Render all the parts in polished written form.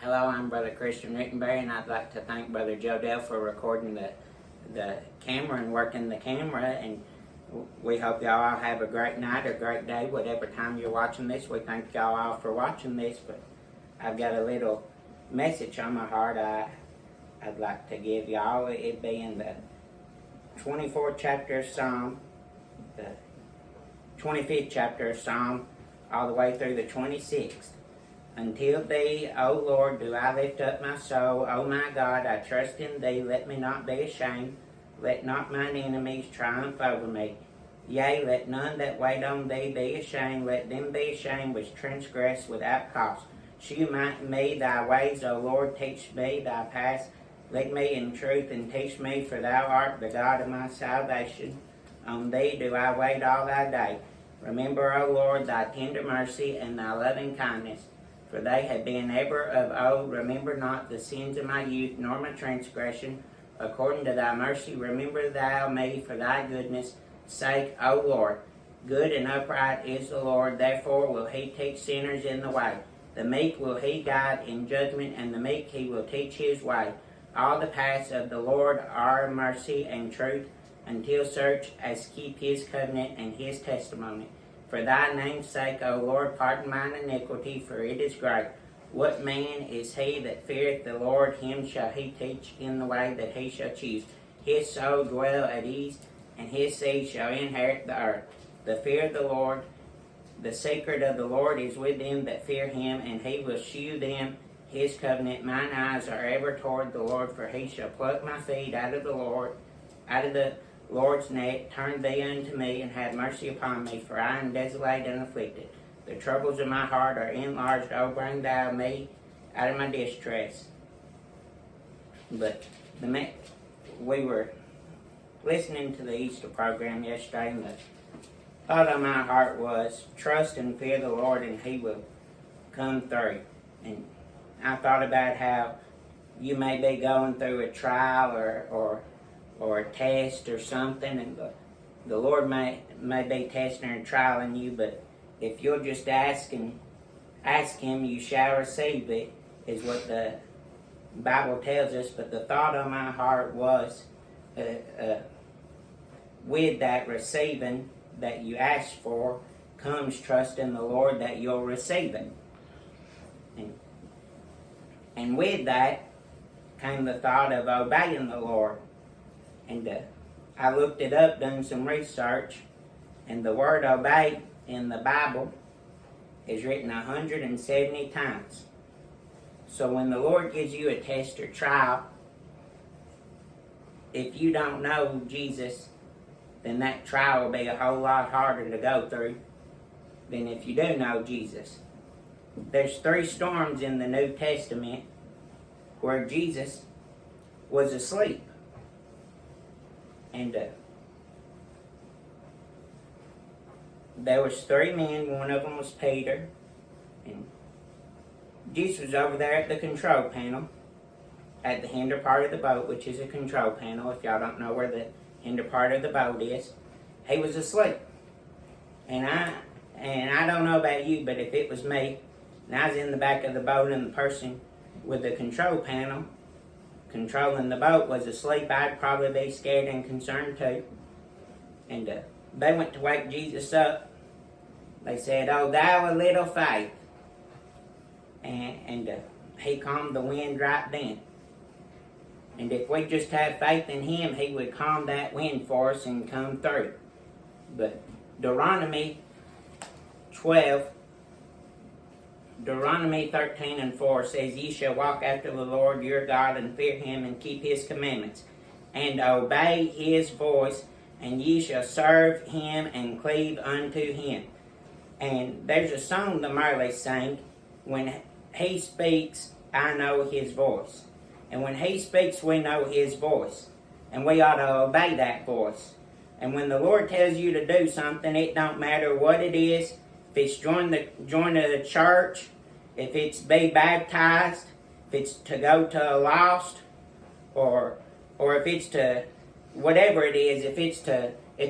Hello, I'm Brother Christian Rittenberry, and I'd like to thank Brother Joe Dell for recording the camera and working the camera. And we hope y'all all have a great night or great day, whatever time you're watching this. We thank y'all all for watching this, but I've got a little message on my heart I'd like to give y'all. It'd be in the 24th chapter of Psalm, the 25th chapter of Psalm, all the way through the 26th. Until thee, O Lord, do I lift up my soul. O my God, I trust in thee. Let me not be ashamed. Let not mine enemies triumph over me. Yea, let none that wait on thee be ashamed. Let them be ashamed which transgress without cause. Shew me thy ways, O Lord. Teach me thy paths. Lead me in truth and teach me, for thou art the God of my salvation. On thee do I wait all thy day. Remember, O Lord, thy tender mercy and thy loving kindness, for they have been ever of old. Remember not the sins of my youth, nor my transgression. According to thy mercy, remember thou me for thy goodness' sake, O Lord. Good and upright is the Lord, therefore will he teach sinners in the way. The meek will he guide in judgment, and the meek he will teach his way. All the paths of the Lord are mercy and truth, until such as keep his covenant and his testimony. For thy name's sake, O Lord, pardon mine iniquity, for it is great. What man is he that feareth the Lord? Him shall he teach in the way that he shall choose. His soul dwell at ease, and his seed shall inherit the earth. The fear of the Lord, the secret of the Lord is with them that fear him, and he will shew them his covenant. Mine eyes are ever toward the Lord, for he shall pluck my feet out of the Lord's net. Turn thee unto me, and have mercy upon me, for I am desolate and afflicted. The troubles of my heart are enlarged. O bring thou me out of my distress. But we were listening to the Easter program yesterday, and the thought of my heart was, trust and fear the Lord, and he will come through. And I thought about how you may be going through a trial or a test or something, and the Lord may be testing and trialing you, but if you'll just ask him, you shall receive it, is what the Bible tells us. But the thought on my heart was, with that receiving that you asked for, comes trust in the Lord that you'll receive it. And with that came the thought of obeying the Lord. And I looked it up, done some research, and the word obey in the Bible is written 170 times. So when the Lord gives you a test or trial, if you don't know Jesus, then that trial will be a whole lot harder to go through than if you do know Jesus. There's 3 storms in the New Testament where Jesus was asleep. And there was 3 men. One of them was Peter. And Jesus was over there at the control panel, at the hinder part of the boat, which is a control panel. If y'all don't know where the hinder part of the boat is, he was asleep. And I don't know about you, but if it was me, and I was in the back of the boat, and the person with the control panel controlling the boat was asleep, I'd probably be scared and concerned too. And they went to wake Jesus up. They said, "Oh, thou of little faith." And he calmed the wind right then. And if we just have faith in him, he would calm that wind for us and come through. But Deuteronomy 13:4 says, "Ye shall walk after the Lord your God, and fear him, and keep his commandments, and obey his voice, and ye shall serve him, and cleave unto him." And there's a song the Merleys sang, when he speaks, I know his voice. And when he speaks, we know his voice. And we ought to obey that voice. And when the Lord tells you to do something, it don't matter what it is. If it's join the church, if it's be baptized, if it's to go to a lost, or if it's to whatever it is, if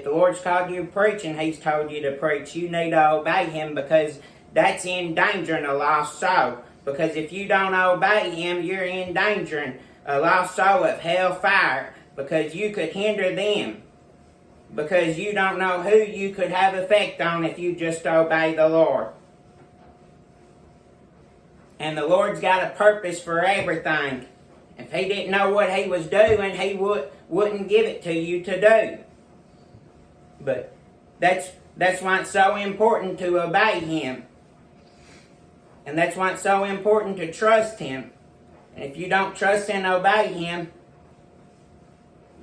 the Lord's called you to preach and he's told you to preach, you need to obey him, because that's endangering a lost soul. Because if you don't obey Him, you're endangering a lost soul of hellfire, because you could hinder them. Because you don't know who you could have effect on if you just obey the Lord. And the Lord's got a purpose for everything. If He didn't know what He was doing, He wouldn't give it to you to do. But that's why it's so important to obey Him. And that's why it's so important to trust Him. And if you don't trust and obey Him,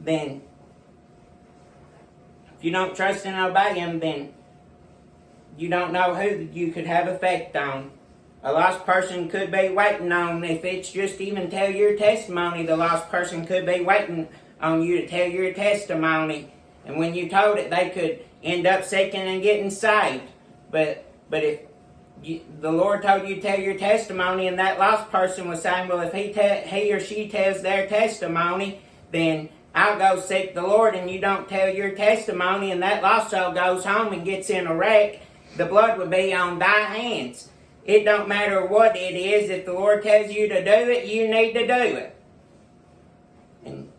then you don't know who you could have effect on. A lost person could be waiting on, if it's just even tell your testimony, the lost person could be waiting on you to tell your testimony. And when you told it, they could end up seeking and getting saved. But if the Lord told you to tell your testimony, and that lost person was saying, well, if he or she tells their testimony, then I'll go seek the Lord, and you don't tell your testimony, and that lost soul goes home and gets in a wreck, the blood would be on thy hands. It don't matter what it is. If the Lord tells you to do it, you need to do it. And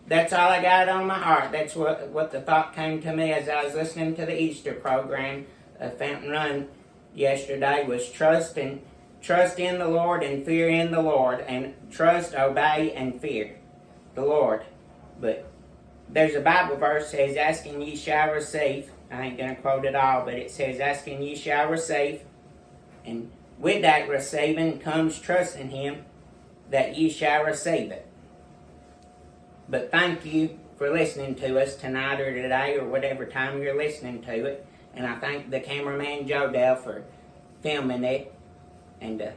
that's all I got on my heart. That's what the thought came to me as I was listening to the Easter program of Fountain Run yesterday, was trust in the Lord and fear in the Lord. And trust, obey, and fear the Lord. But there's a Bible verse that says, asking ye shall receive. I ain't going to quote it all, but it says, asking ye shall receive. And with that receiving comes trusting Him that ye shall receive it. But thank you for listening to us tonight or today or whatever time you're listening to it. And I thank the cameraman Joe Dell for filming it. And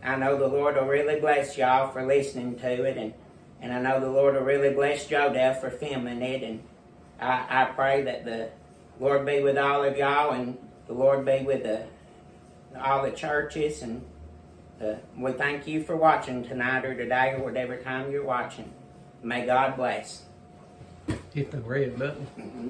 I know the Lord will really bless y'all for listening to it. And I know the Lord will really bless Joe Dell for filming it. And I pray that the Lord be with all of y'all, and the Lord be with all the churches. And we thank you for watching tonight or today or whatever time you're watching. May God bless. Hit the red button. Mm-hmm.